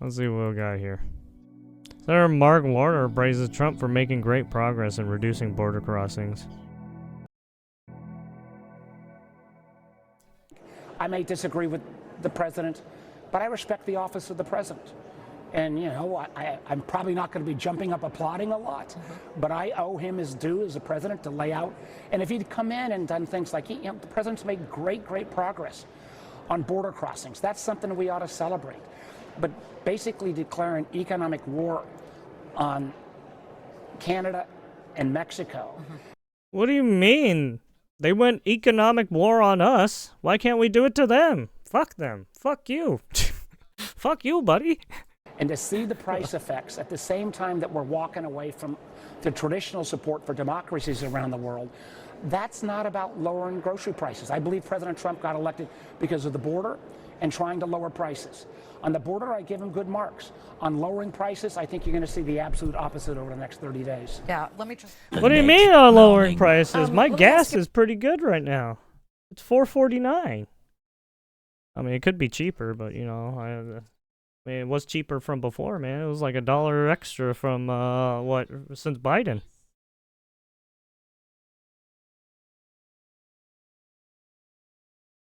Let's see what we got here. Senator Mark Warner praises Trump for making great progress in reducing border crossings. I may disagree with the president, but I respect the office of the president. And, you know, I'm probably not going to be jumping up applauding a lot, but I owe him his due as a president to lay out. And if he'd come in and done things like, the president's made great progress on border crossings. That's something we ought to celebrate. But basically declaring economic war on Canada and Mexico. What do you mean? They went economic war on us. Why can't we do it to them? Fuck them. Fuck you. Fuck you, buddy. And to see the price effects at the same time that we're walking away from the traditional support for democracies around the world, that's not about lowering grocery prices. I believe President Trump got elected because of the border and trying to lower prices. On the border, I give him good marks. On lowering prices, I think you're going to see the absolute opposite over the next 30 days. Yeah, let me just... What do you mean on lowering prices? My gas is pretty good right now. It's $4.49. I mean, it could be cheaper, but, you know, I mean, it was cheaper from before, man. It was like $1 extra from, since Biden.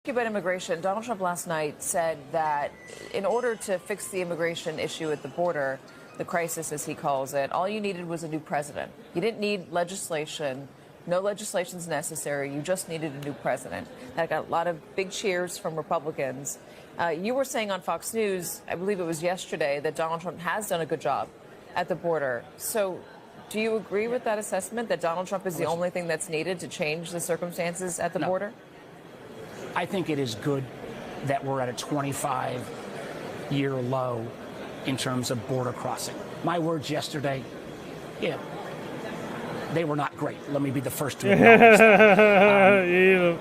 About immigration, Donald Trump last night said that in order to fix the immigration issue at the border, the crisis as he calls it, all you needed was a new president. You didn't need legislation. No legislation's necessary. You just needed a new president. That got a lot of big cheers from Republicans. You were saying on Fox News, I believe it was yesterday, that Donald Trump has done a good job at the border. So do you agree with that assessment, that Donald Trump is the only thing that's needed to change the circumstances at the border? I think it is good that we're at a 25-year low in terms of border crossing. My words yesterday, they were not great. Let me be the first to acknowledge that.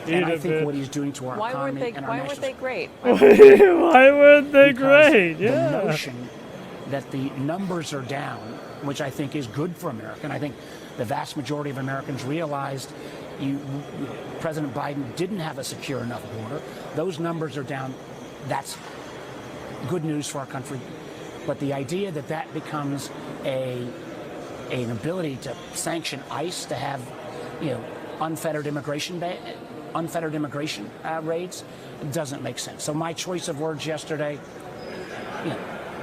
And I think what he's doing to our economy and our Why weren't they great? Why weren't they great? Yeah. The notion that the numbers are down, which I think is good for America, and I think the vast majority of Americans realized President Biden didn't have a secure enough border. Those numbers are down. That's good news for our country. But the idea that that becomes an ability to sanction ICE to have, unfettered immigration raids doesn't make sense. So my choice of words yesterday,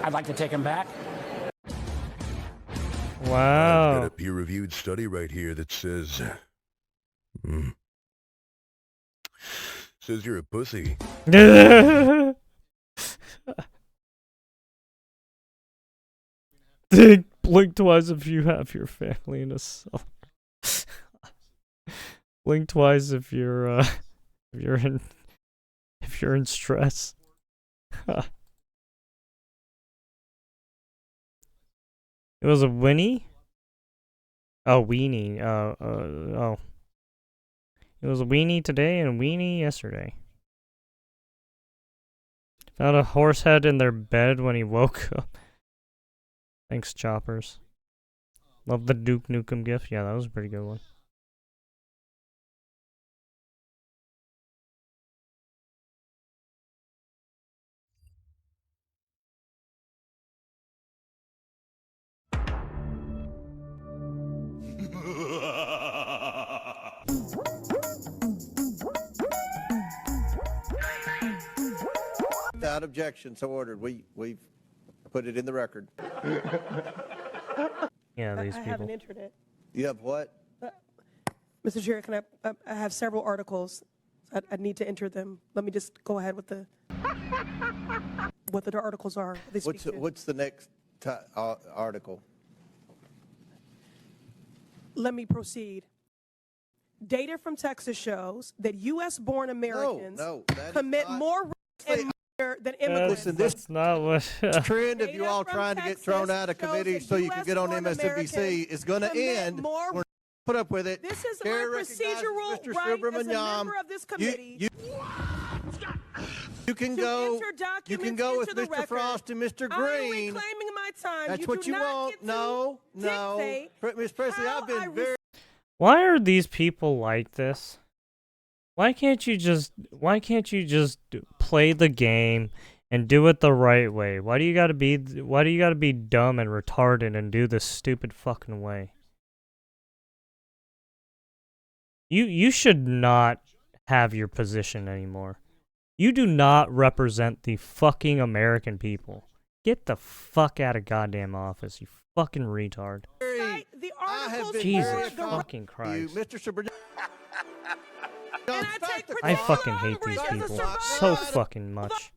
I'd like to take them back. Wow. I've got a peer-reviewed study right here that says, says you're a pussy. Blink twice if you have your family in a cell. Blink twice if you're in stress. It was a Winnie? Oh, weenie. Oh. It was a weenie today and a weenie yesterday. Found a horse head in their bed when he woke up. Thanks, Choppers. Love the Duke Nukem gift. Yeah, that was a pretty good one. Without objection, so ordered. We've put it in the record. Yeah, these I people. haven't entered it. You have what? Mr. Chair, can I have several articles. I need to enter them. Let me just go ahead with what the articles are. They speak to. What's the next article? Let me proceed. Data from Texas shows that U.S.-born Americans commit more rape and murder than immigrants. Listen, this That's not what. trend of you all trying to get thrown out of committee so you can get on MSNBC is going to end. We're not put up with it. This is Chair my recognizes procedural Mr. right as a Subramaniam. member of this committee. You can to go. enter documents You can go with into the Mr. record. Frost and Mr. I'm Green. reclaiming my time. That's you what do you not want. get to No. dictate Ms. Presley, how I've been I very. Why are these people like this? Why can't you just play the game and do it the right way. Why do you gotta be dumb and retarded and do this stupid fucking way? You should not have your position anymore. You do not represent the fucking American people. Get the fuck out of goddamn office, you fucking retard. Jesus fucking Christ. Mr. Super. I fucking hate these people so fucking much.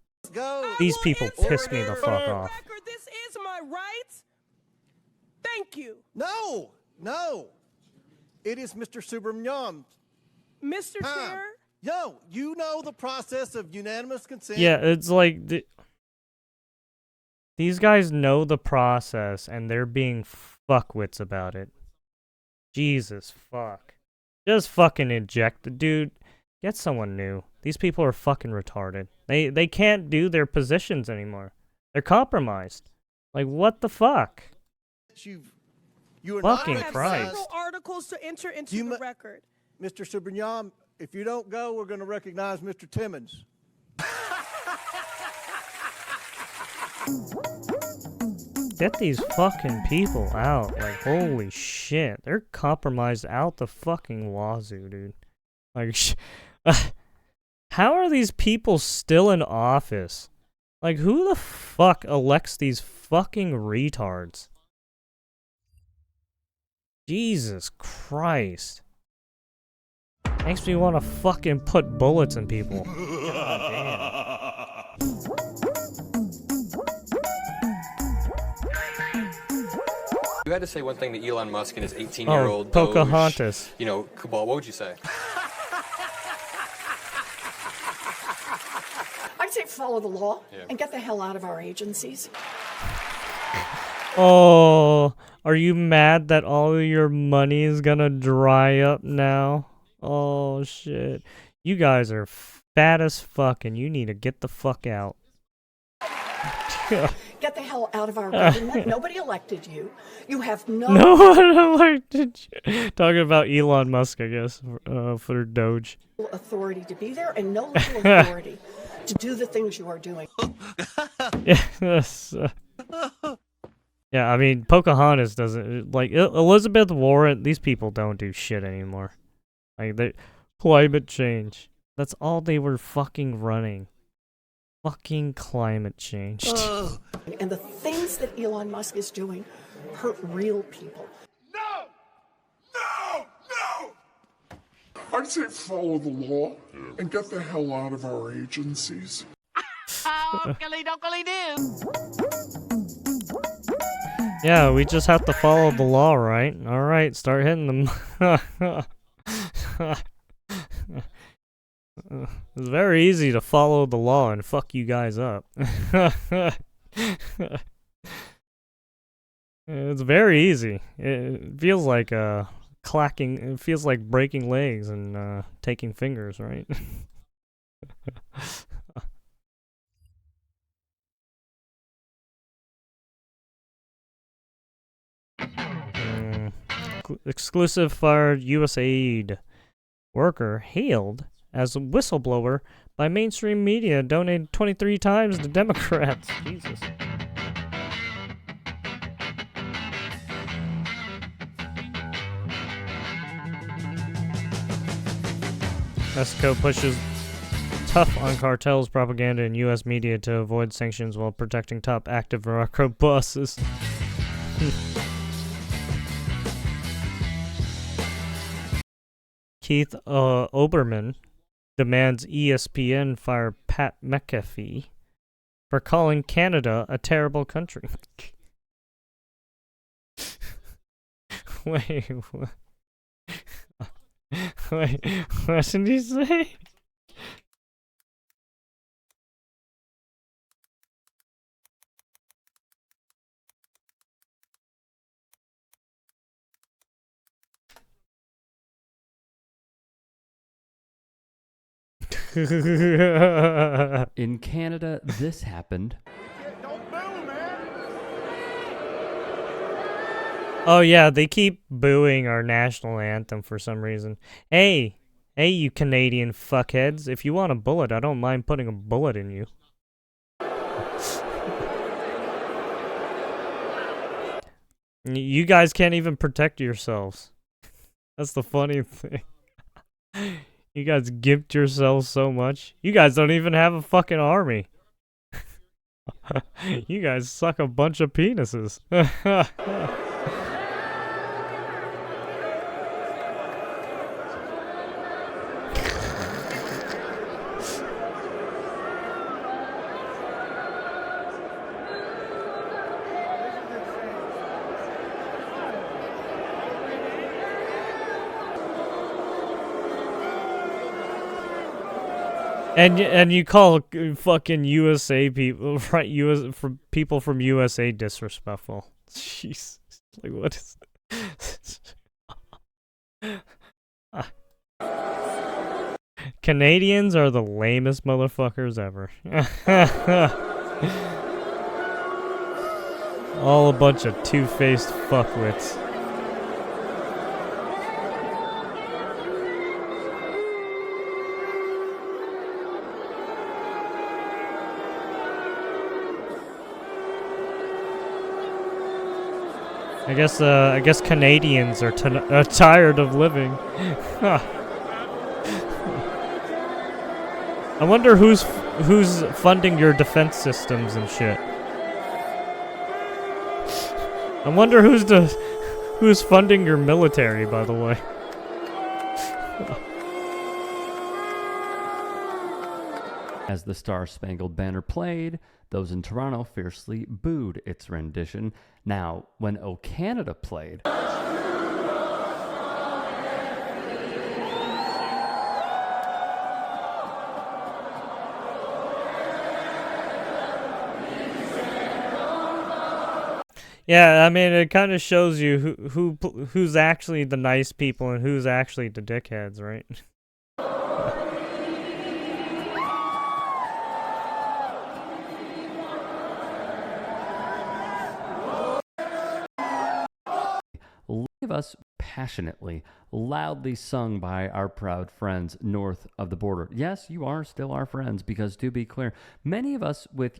These people piss me the fuck off. This is my right. Thank you. No. It is Mr. Subramaniam. Mr. Chair. Yo, you know the process of unanimous consent. Yeah, it's like these guys know the process and they're being fuckwits about it. Jesus fuck. Just fucking eject the dude. Get someone new. These people are fucking retarded. They can't do their positions anymore. They're compromised. Like, what the fuck? You are fucking not Christ. Several articles to enter into the record. Mr. Subramaniam, if you don't go, we're going to recognize Mr. Timmons. Get these fucking people out. Like, holy shit. They're compromised out the fucking wazoo, dude. Like, how are these people still in office? Like, who the fuck elects these fucking retards? Jesus Christ. Makes me want to fucking put bullets in people. God damn. You had to say one thing to Elon Musk and his 18-year-old Pocahontas. Doge, cabal. What would you say? I'd say follow the law and get the hell out of our agencies. Oh, are you mad that all of your money is gonna dry up now? Oh, shit. You guys are fat as fuck and you need to get the fuck out. Get the hell out of our government. Nobody elected you. You have no one elected you. Talking about Elon Musk, I guess, for Doge. authority to be there and no legal authority to do the things you are doing. Yes. Yeah, I mean, Pocahontas doesn't, like, Elizabeth Warren, these people don't do shit anymore. Like, climate change. That's all they were fucking running. Fucking climate change. And the things that Elon Musk is doing hurt real people. No! I'd say follow the law and get the hell out of our agencies. Yeah, we just have to follow the law, right? Alright, start hitting them. It's very easy to follow the law and fuck you guys up. It's very easy. It feels like clacking, it feels like breaking legs and taking fingers, right? Exclusive fired USAID worker hailed as a whistleblower by mainstream media, donated 23 times to Democrats. Jesus. Mexico pushes tough on cartels propaganda in U.S. media to avoid sanctions while protecting top active narco bosses. Keith Olbermann demands ESPN fire Pat McAfee for calling Canada a terrible country. Wait, what? Wait, what did he say? In Canada, this happened. Oh yeah, they keep booing our national anthem for some reason. Hey, you Canadian fuckheads, if you want a bullet, I don't mind putting a bullet in you. You guys can't even protect yourselves. That's the funny thing. You guys gimped yourselves so much. You guys don't even have a fucking army. You guys suck a bunch of penises. And you call fucking USA people, right? From people from USA disrespectful. Jeez, like what is? Canadians are the lamest motherfuckers ever. All a bunch of two-faced fuckwits. I guess Canadians are tired of living. I wonder who's funding your defense systems and shit. I wonder who's funding your military, by the way. As the Star-Spangled Banner played, those in Toronto fiercely booed its rendition. Now, when O Canada played... Yeah, I mean, it kind of shows you who's actually the nice people and who's actually the dickheads, right? Leave us passionately, loudly sung by our proud friends north of the border. Yes, you are still our friends because, to be clear, many of us with,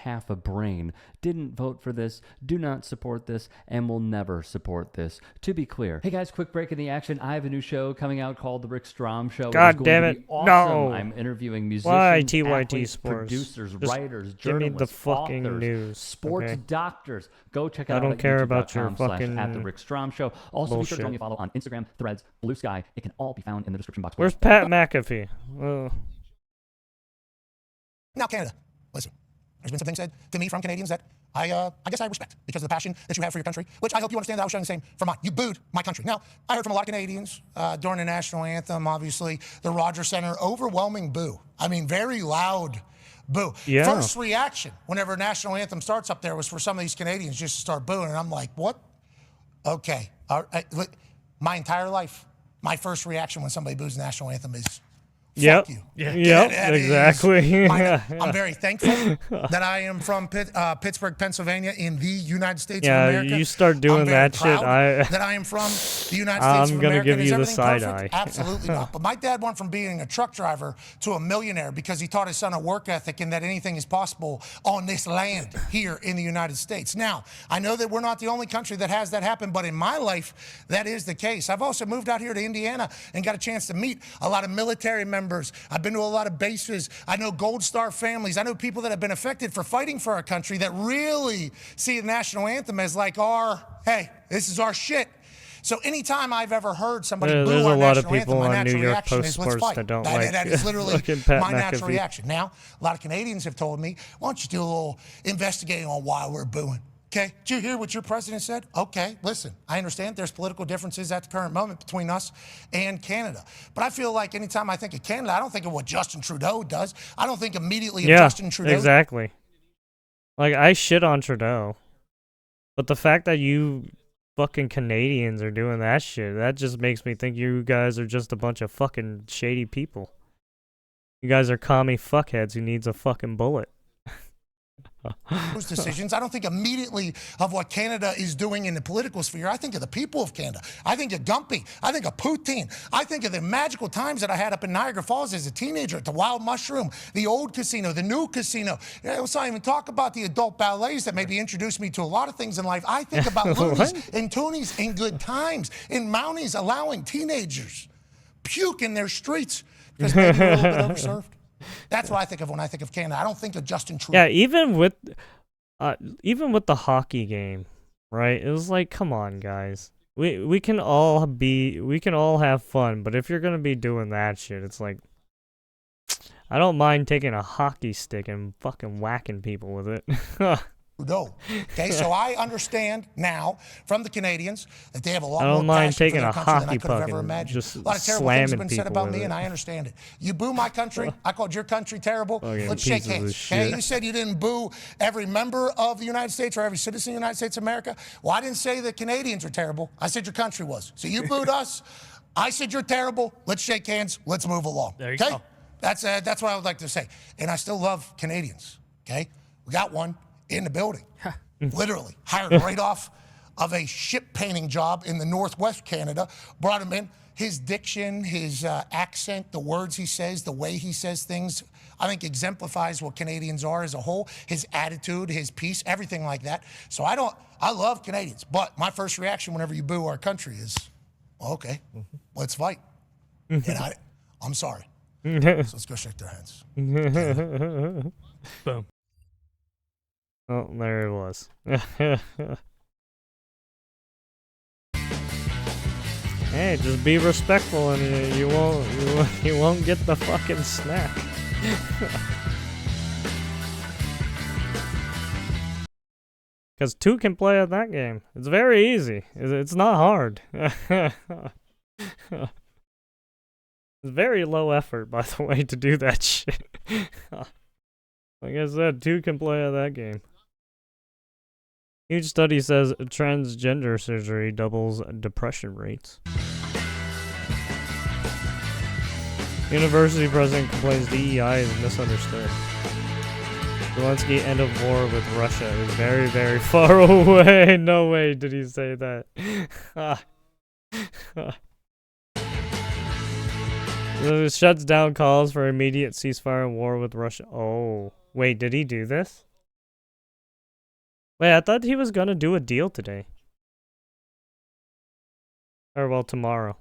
half a brain didn't vote for this, do not support this, and will never support this. To be clear. Hey guys, quick break in the action. I have a new show coming out called The Rick Strom Show. God damn it. Awesome. No. I'm interviewing musicians, Why TYT athletes, Sports? producers, Just writers, give me journalists, the fucking authors, news, sports okay? doctors. Go check it I out don't at care about your youtube.com/@The fucking Rick Strom Show. Also, be sure to join bullshit. me, follow on Instagram, Threads, Blue Sky. It can all be found in the description box. Where's Pat McAfee? Oh. Now, Canada, listen, there's been some things said to me from Canadians that I guess I respect because of the passion that you have for your country, which I hope you understand that I was showing the same for mine. You booed my country. Now, I heard from a lot of Canadians during the national anthem, obviously, the Rogers Center, overwhelming boo. I mean, very loud boo. Yeah. First reaction whenever national anthem starts up there was for some of these Canadians just to start booing, and I'm like, what? Okay. My entire life, my first reaction when somebody boos the national anthem is, Yep. fuck you. Yep. Exactly. I'm very thankful that I am from Pittsburgh, Pennsylvania, in the United States of America. Yeah, you start doing I'm very that shit, that I am from the United States of I'm gonna America. give Is you the everything side perfect? eye. Absolutely not. But my dad went from being a truck driver to a millionaire because he taught his son a work ethic and that anything is possible on this land here in the United States. Now, I know that we're not the only country that has that happen, but in my life, that is the case. I've also moved out here to Indiana and got a chance to meet a lot of military members. I've been to a lot of bases. I know Gold Star families. I know people that have been affected for fighting for our country that really see the national anthem as like hey, this is our shit. So anytime I've ever heard somebody boo there's our a lot of national people anthem, my on New natural York reaction Post is let's Sports fight. that don't That is literally fucking Pat my natural McAfee. reaction. Now, a lot of Canadians have told me, why don't you do a little investigating on why we're booing? Okay, did you hear what your president said? Okay, listen, I understand there's political differences at the current moment between us and Canada. But I feel like anytime I think of Canada, I don't think of what Justin Trudeau does. I don't think immediately of Justin Trudeau. Exactly. Like, I shit on Trudeau. But the fact that you fucking Canadians are doing that shit, that just makes me think you guys are just a bunch of fucking shady people. You guys are commie fuckheads who needs a fucking bullet. those decisions. I don't think immediately of what Canada is doing in the political sphere. I think of the people of Canada. I think of Gumpy. I think of Poutine. I think of the magical times that I had up in Niagara Falls as a teenager at the Wild Mushroom, the old casino, the new casino. Let's not even talk about the adult ballets that maybe introduced me to a lot of things in life. I think about loonies and toonies in good times, in Mounties allowing teenagers puke in their streets because maybe they're a little bit overserved. That's what I think of when I think of Canada. I don't think of Justin Trudeau. Yeah, even with the hockey game, right? It was like, come on, guys. We can all have fun, but if you're gonna be doing that shit, it's like, I don't mind taking a hockey stick and fucking whacking people with it. Trudeau. Okay, so I understand now from the Canadians that they have a lot I don't more mind passion taking for their a country than I hockey could have puck ever and imagined. just A lot of terrible things have slamming been said people about me, with and it. I understand it. You boo my country, I called your country terrible. Fucking Let's shake pieces of hands. shit. Okay, you said you didn't boo every member of the United States or every citizen of the United States of America. Well, I didn't say the Canadians are terrible. I said your country was. So you booed us. I said you're terrible. Let's shake hands. Let's move along. There you okay? go. That's what I would like to say. And I still love Canadians. Okay, we got one in the building. Literally hired right off of a ship painting job in the Northwest Canada. Brought him in. His diction, his accent, the words he says, the way he says things, I think exemplifies what Canadians are as a whole. His attitude, his peace, everything like that. So I love Canadians, but my first reaction whenever you boo our country is, well, okay, let's fight. And I'm sorry. So let's go shake their hands. Boom. Oh, there it was. Hey, just be respectful and you won't get the fucking snack. Because 2 can play at that game. It's very easy. It's not hard. It's very low effort, by the way, to do that shit. Like I said, 2 can play at that game. Huge study says transgender surgery doubles depression rates. University president complains DEI is misunderstood. Zelensky end of war with Russia is very, very far away. No way did he say that. It shuts down calls for immediate ceasefire and war with Russia. Oh, wait, did he do this? Wait, I thought he was gonna do a deal today. Or, well, tomorrow.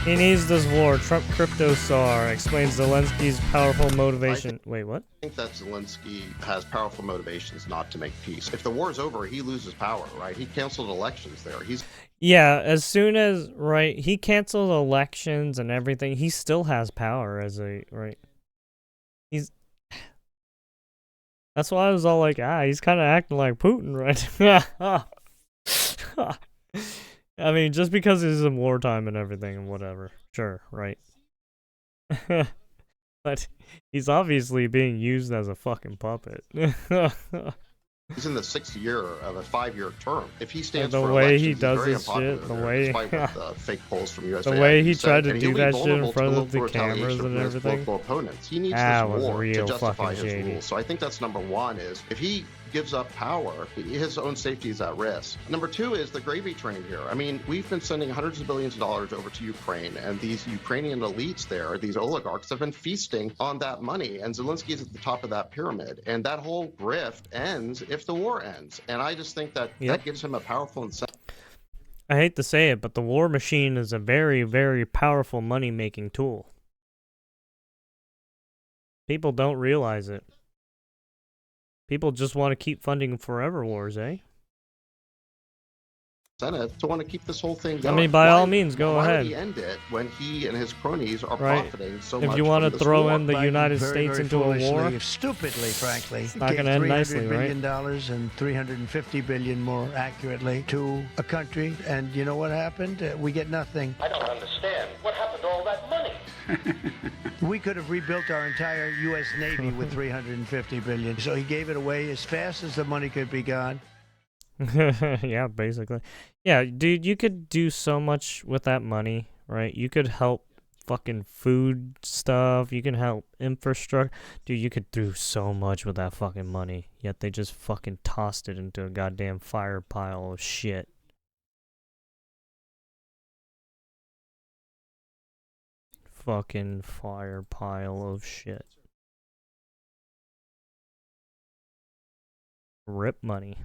He needs this war. Trump crypto czar explains Zelensky's powerful motivation. Wait, what? I think that Zelensky has powerful motivations not to make peace. If the war is over, he loses power, right? He canceled elections there. Yeah, as soon as, right, he canceled elections and everything, he still has power as a, right? That's why I was all like, he's kind of acting like Putin, right? I mean, just because he's in wartime and everything and whatever. Sure, right. But he's obviously being used as a fucking puppet. He's in the 6th year of a 5-year term. If he stands the for way elections, he he's does very his unpopular shit, the there, way despite what the fake polls from USA the way he said. tried to And do he'll be that shit in vulnerable front to of the political cameras retaliation and from his everything. political opponents. He needs That this was war to real justify fucking his shady. rule. So I think that's number one. Is if he gives up power, his own safety is at risk. Number two is the gravy train here. I mean, we've been sending hundreds of billions of dollars over to Ukraine, and these Ukrainian elites there, these oligarchs, have been feasting on that money, and Zelensky is at the top of that pyramid. And that whole grift ends if the war ends. And I just think that that gives him a powerful incentive. I hate to say it, but the war machine is a very, very powerful money-making tool. People don't realize it. People just want to keep funding forever wars, eh? Senate to want to keep this whole thing going. I mean, by all means, go ahead. Why would he end it when he and his cronies are Right. profiting so If much you want from to this throw war? in the United States into a war, Stupidly, frankly. it's not going to end nicely, $300 right? billion and $350 billion more accurately to a country, and you know what happened? We get nothing. I don't understand. What happened to all that money? We could have rebuilt our entire U.S. Navy with $350 billion. So he gave it away as fast as the money could be gone. Yeah, basically. Yeah, dude, you could do so much with that money, right? You could help fucking food stuff. You can help infrastructure. Dude, you could do so much with that fucking money. Yet they just fucking tossed it into a goddamn fire pile of shit. Fucking fire pile of shit. Rip money.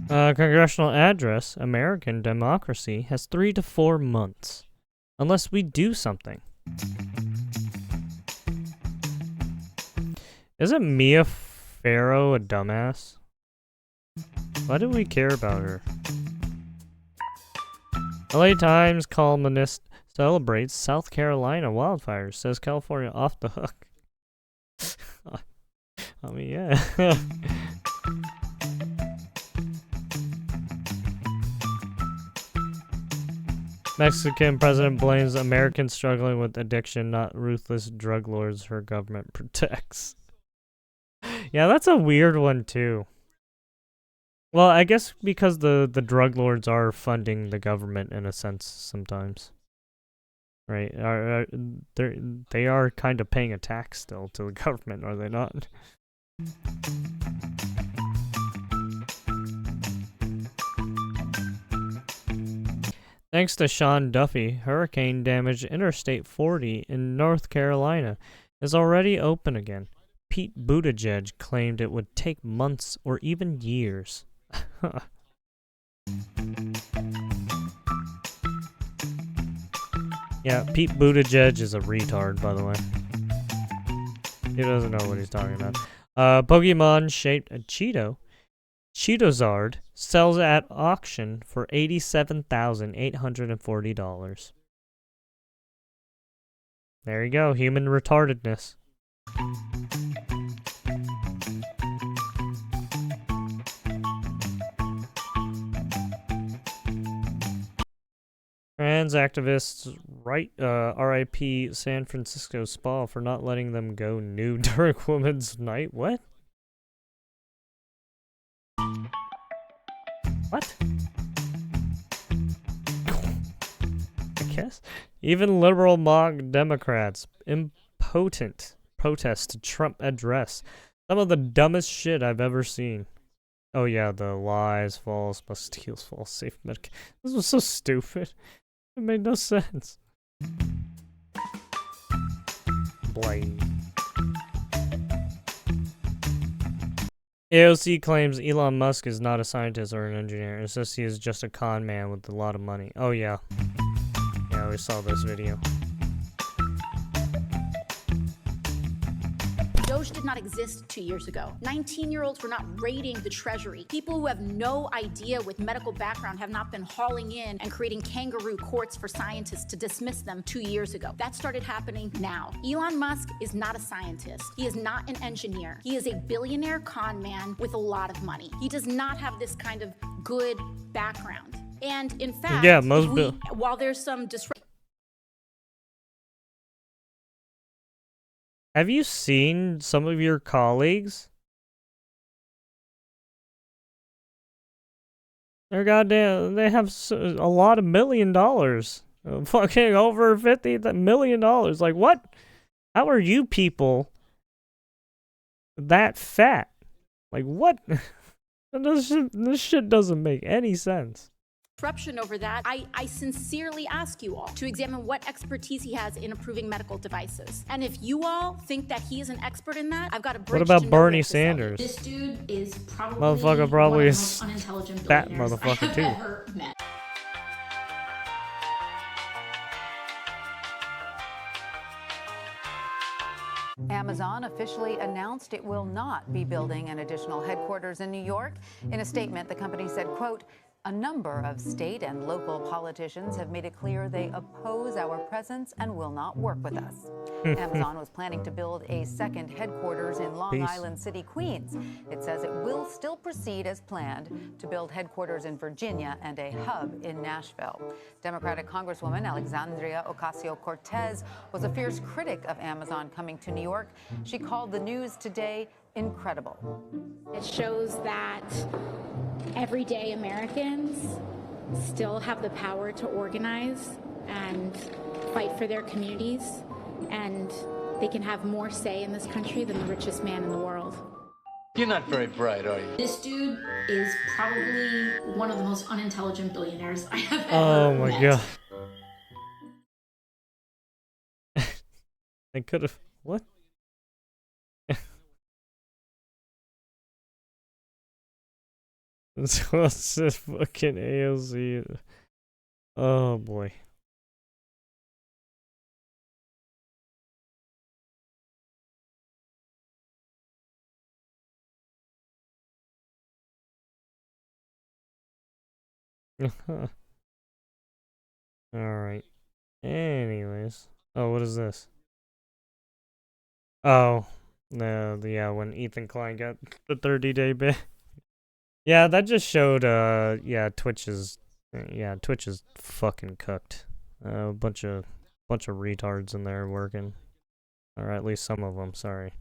Congressional address, American democracy, has 3 to 4 months. Unless we do something. Isn't Mia Farrow a dumbass? Why do we care about her? LA Times columnist celebrates South Carolina wildfires, says California off the hook. I mean, yeah. Mexican president blames Americans struggling with addiction, not ruthless drug lords her government protects. Yeah, that's a weird one too. Well, I guess because the drug lords are funding the government in a sense sometimes. Right? They are kind of paying a tax still to the government, are they not? Thanks to Sean Duffy, hurricane damaged Interstate 40 in North Carolina is already open again. Pete Buttigieg claimed it would take months or even years. Yeah, Pete Buttigieg is a retard, by the way. He doesn't know what he's talking about. Pokemon-shaped Cheetozard sells at auction for $87,840. There you go, human retardedness. Trans activists RIP San Francisco Spa for not letting them go nude during Women's Night. What? What? I guess. Even liberal mock Democrats impotent protest to Trump address. Some of the dumbest shit I've ever seen. Oh yeah, the lies, false, Bastiles, false, safe medic. This was so stupid. It made no sense. Blame. AOC claims Elon Musk is not a scientist or an engineer. It says he is just a con man with a lot of money. Oh yeah. Yeah, we saw this video. Doge did not exist 2 years ago. 19-year-olds were not raiding the treasury. People who have no idea with medical background have not been hauling in and creating kangaroo courts for scientists to dismiss them 2 years ago. That started happening now. Elon Musk is not a scientist. He is not an engineer. He is a billionaire con man with a lot of money. He does not have this kind of good background. And in fact, yeah, while there's some disruption. Have you seen some of your colleagues? They're goddamn, they have a lot of $1 million. Fucking over $50 million. Like, what? How are you people that fat? Like, what? This shit doesn't make any sense. Disruption over that, I sincerely ask you all to examine what expertise he has in approving medical devices. And if you all think that he is an expert in that, I've got a bridge. What about to Bernie Sanders? This dude is probably motherfucker probably is unintelligent fat motherfucker too. Ever met. Amazon officially announced it will not be building an additional headquarters in New York. In a statement, the company said, quote, A number of state and local politicians have made it clear they oppose our presence and will not work with us. Amazon was planning to build a second headquarters in Long Island City, Queens. It says it will still proceed as planned to build headquarters in Virginia and a hub in Nashville. Democratic Congresswoman Alexandria Ocasio-Cortez was a fierce critic of Amazon coming to New York. She called the news today incredible. It shows that everyday Americans still have the power to organize and fight for their communities, and they can have more say in this country than the richest man in the world. You're not very bright, are you? This dude is probably one of the most unintelligent billionaires I have ever Oh my met. god. I could have. What? What's this fucking AOC? Oh boy. Alright. Anyways. Oh, what is this? Oh. No, yeah, when Ethan Klein got the 30-day ban. Yeah, that just showed, yeah, Twitch is fucking cooked. A bunch of retards in there working. Or at least some of them, sorry.